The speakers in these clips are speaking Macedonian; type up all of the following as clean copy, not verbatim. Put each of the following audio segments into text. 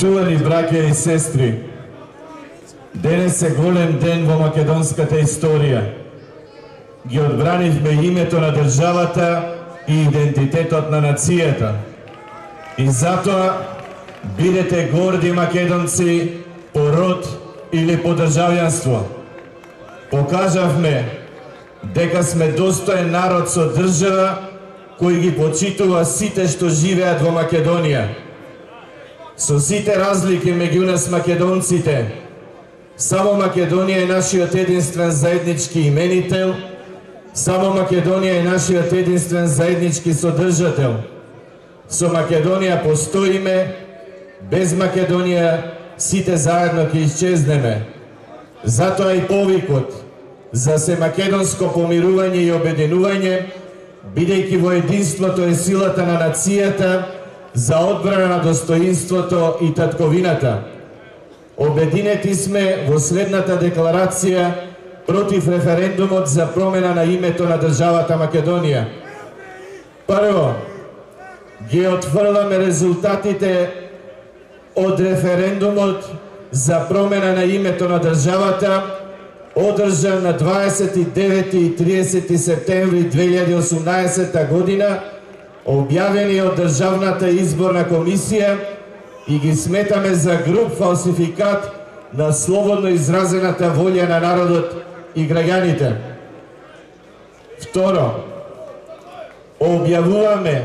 Почитувани браќа и сестри, денес е голем ден во македонската историја. Ги одбранивме името на државата и идентитетот на нацијата. И затоа бидете горди македонци по род или по државјанство. Покажавме дека сме достоен народ со држава кој ги почитува сите што живеат во Македонија. Со сите разлики меѓу нас македонците, само Македонија е нашиот единствен заеднички именител, само Македонија е нашиот единствен заеднички содржател. Со Македонија постоиме, без Македонија сите заедно ќе исчезнеме. Затоа и повикот за семакедонско помирување и обединување, бидејќи во единството е силата на нацијата за одбрана на достоинството и татковината. Обединети сме во следната декларација против референдумот за промена на името на државата Македонија. Прво, ги отфрламе резултатите од референдумот за промена на името на државата, одржан на 29 и 30 септември 2018 година, објавени од Државната изборна комисија, и ги сметаме за груб фалсификат на слободно изразената волја на народот и граѓаните. Второ, објавуваме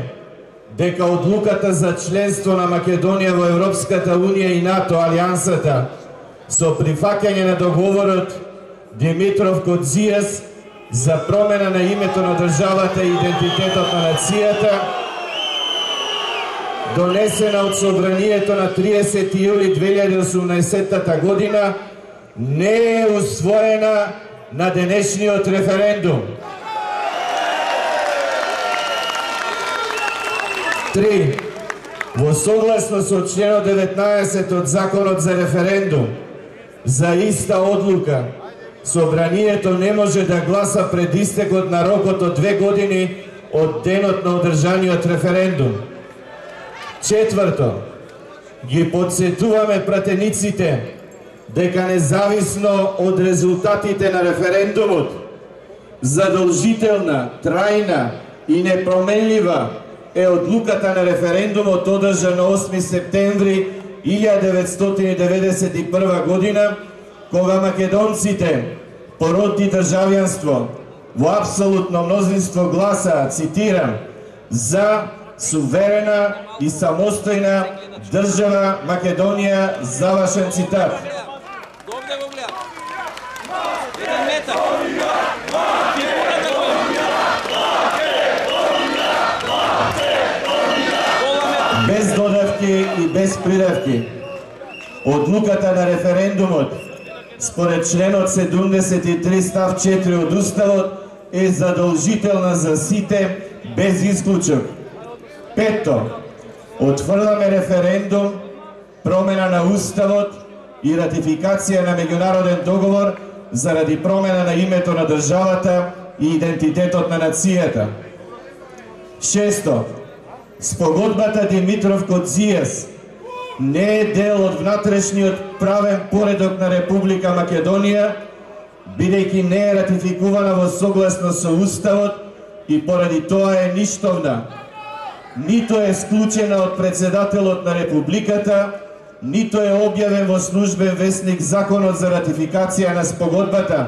дека одлуката за членство на Македонија во Европската Унија и НАТО алијансата со прифаќање на договорот Димитров-Кодзијас за промена на името на државата и идентитетот на нацијата, донесена од собранието на 30 јули 2018 година, не е усвоена на денешниот референдум. 3. Во согласно со членот 19 од Законот за референдум, за иста одлука, собранието не може да гласа пред истекот на рокот од 2 години од денот на одржаниот референдум. 4. Ги подсетуваме пратениците дека независно од резултатите на референдумот, задолжителна, трајна и непроменлива е одлуката на референдумот одржан на 8 септември 1991 година, кога македонците, по род и државјанство, во апсолутно мнозинство гласаа, цитирам, за суверена и самостојна држава Македонија, завршен цитат. Без додавки и без придавки, одлуката на референдумот според членот 73 став 4 од Уставот е задолжителна за сите без исклучок. 5. Отфрламе референдум, промена на Уставот и ратификација на меѓународен договор заради промена на името на државата и идентитетот на нацијата. 6. Спогодбата Димитров-Кодзијас не е дел од внатрешниот правен поредок на Република Македонија, бидејќи не е ратификувана во согласно со Уставот и поради тоа е ништовна. Нито е склучена од председателот на Републиката, нито е објавен во службен весник Законот за ратификација на спогодбата,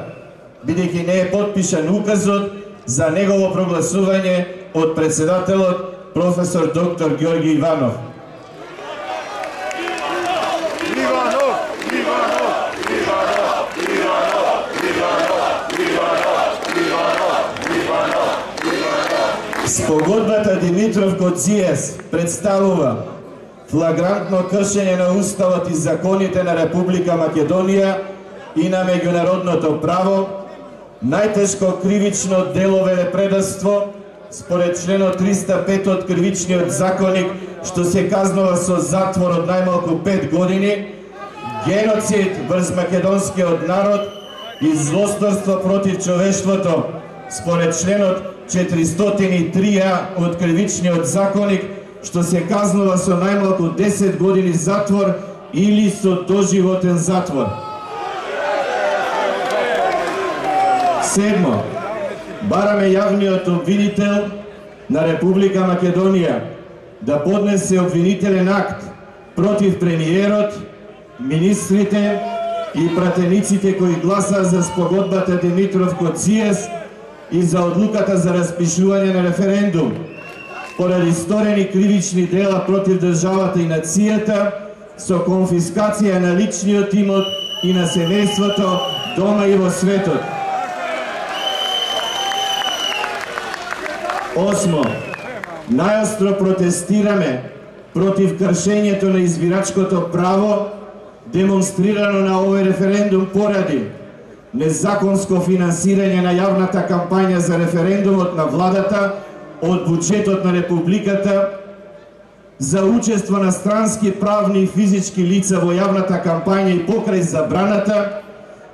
бидејќи не е потпишан указот за негово прогласување од председателот професор доктор Ѓорѓи Иванов. Спогодбата Димитров-Кодзијас представува флагрантно кршење на Уставот и законите на Република Македонија и на меѓународното право, најтешко кривично дело велепредавство според членот 305 од Кривичниот законник, што се казнува со затвор од најмалку 5 години, геноцид врз македонскиот народ и злосторство против човештвото според членот 403а од Кривичниот законник, што се казнува со најмалку 10 години затвор или со доживотен затвор. 7. Бараме јавниот обвинител на Република Македонија да поднесе обвинителен акт против премиерот, министрите и пратениците кои гласаа за спогодбата Димитров-Коцијас и за одлуката за распишување на референдум, поради сторени кривични дела против државата и нацијата, со конфискација на личниот имот и на семејството дома и во светот. 8. Најостро протестираме против кршењето на избирачкото право, демонстрирано на овој референдум поради незаконско финансирање на јавната кампања за референдумот на владата од буџетот на Републиката, за учество на странски правни и физички лица во јавната кампања и покрај забраната,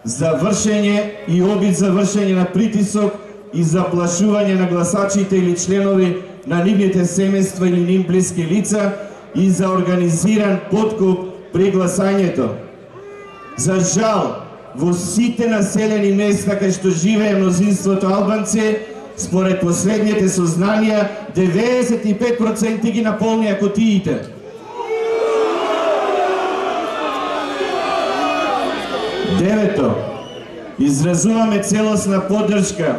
за вршење и обид за вршење на притисок и заплашување на гласачите или членови на нивните семејства или ним блиски лица и за организиран подкуп при гласањето. За жал, во сите населени места кај што живее мнозинството албанци, според последните сознанија, 95% ги наполнија кутиите. 9. Изразуваме целосна поддршка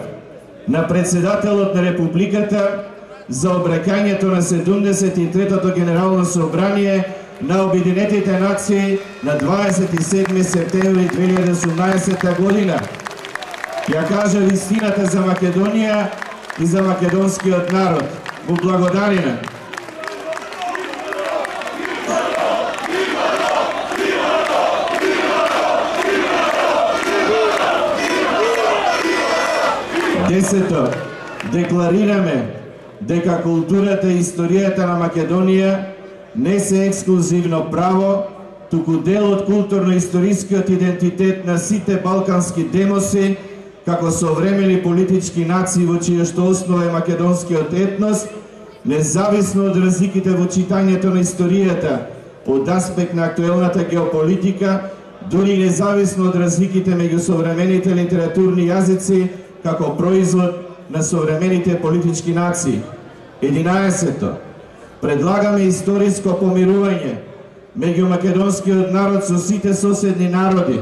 на председателот на Републиката за обраќањето на 73-тото Генерално собрание на Обединетите нации на 27 септември 2018 година. Ја кажа вистината за Македонија и за македонскиот народ. Му благодариме. Десето, декларираме дека културата и историјата на Македонија не се ексклузивно право, туку дел од културно-историскиот идентитет на сите балкански демоси, како современи политички нации во чијашто основа е македонскиот етнос, независно од разликите во читањето на историјата, од аспект на актуелната геополитика, дури независно од разликите меѓу современите литературни јазици, како производ на современите политички нации. 11. Предлагаме историско помирување меѓу македонскиот народ со сите соседни народи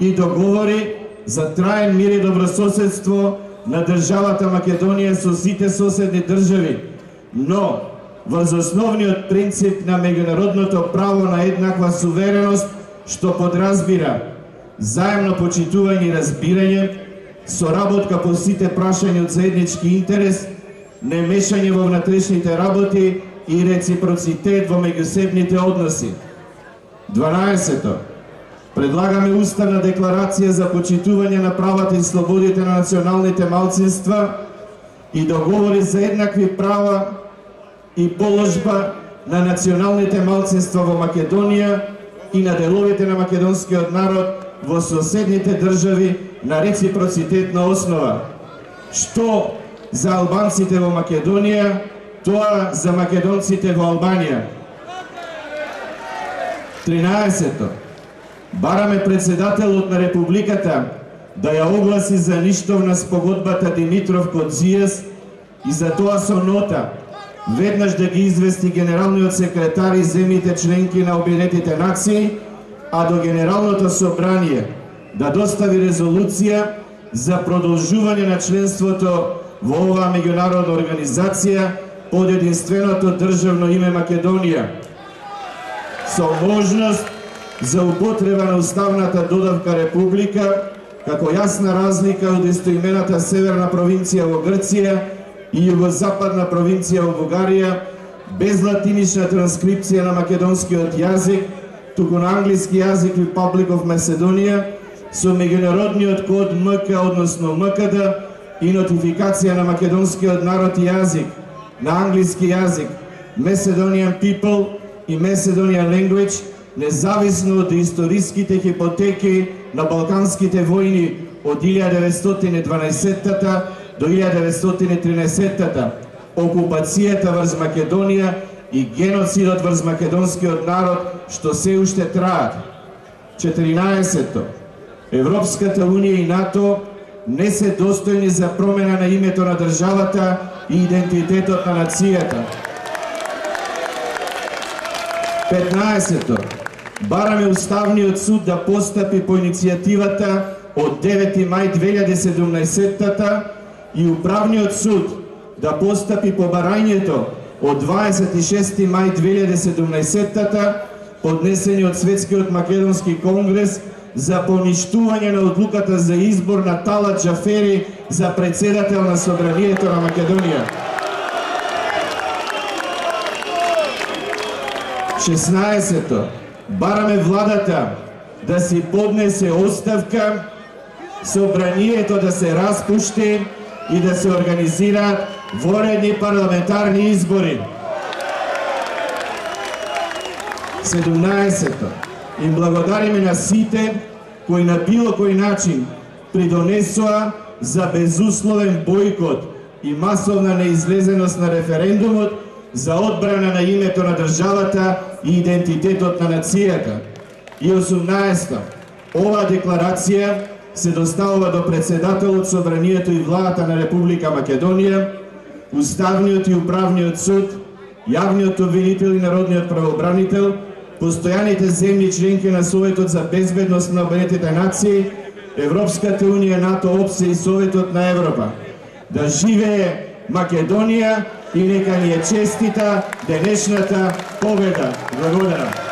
и договори за траен мир и добрососедство на државата Македонија со сите соседни држави, но врз основниот принцип на меѓународното право на еднаква сувереност, што подразбира заемно почитување и разбирање, соработка по сите прашања од заеднички интерес, не мешање во внатрешните работи и реципроцитет во меѓусебните односи. 12. Предлагаме уставна декларација за почитување на правата и слободите на националните малцинства и договори за еднакви права и положба на националните малцинства во Македонија и на деловите на македонскиот народ во соседните држави на реципроцитетна основа. Што за албанците во Македонија, тоа за македонците во Албанија. 13. Бараме председателот на Републиката да ја огласи за ништовна спогодбата Димитров-Коцијас и за тоа со нота веднаш да ги извести генералниот секретар и земјите членки на Обединетите нации, а до Генералното собрание да достави резолуција за продолжување на членството во оваа меѓународна организација под единственото државно име Македонија, со можност за употреба на уставната додавка Република, како јасна разлика од истоимената северна провинција во Грција и југозападна провинција во Бугарија, без латинична транскрипција на македонскиот јазик, туку на англиски јазик Republic of Macedonia, со меѓународниот код МК, односно МКД, и нотификација на македонскиот народ и јазик, на англиски јазик, Macedonian People и Macedonian Language, независно од историските хипотеки на балканските војни од 1912 до 1913, окупацијата врз Македонија и геноцидот врз македонскиот народ што се уште траат. 14. Европската Унија и НАТО не се достојни за промена на името на државата и идентитетот на нацијата. 15. Бараме Уставниот суд да постапи по иницијативата од 9 мај 2017 и Управниот суд да постапи по барањето од 26 мај 2017 поднесени од Светскиот македонски конгрес за поништување на одлуката за избор на Талат Џафери за председател на Собранието на Македонија. 16. Бараме владата да си поднесе оставка, Собранието да се распушти и да се организираат воредни парламентарни избори. 17. Им благодариме на сите кои на било кој начин придонесоа за безусловен бојкот и масовна неизлезеност на референдумот за одбрана на името на државата и идентитетот на нацијата. И 18. Оваа декларација се доставува до председателот, Собранието и владата на Република Македонија, Уставниот и Управниот суд, јавниот обвинител и народниот правобранител, постојаните земји членки на Советот за безбедност на Обединетите нации, Европската Унија, НАТО, ОПСЕ и Советот на Европа. Да живее Македонија и нека ни е честита денешната победа. Благодарам.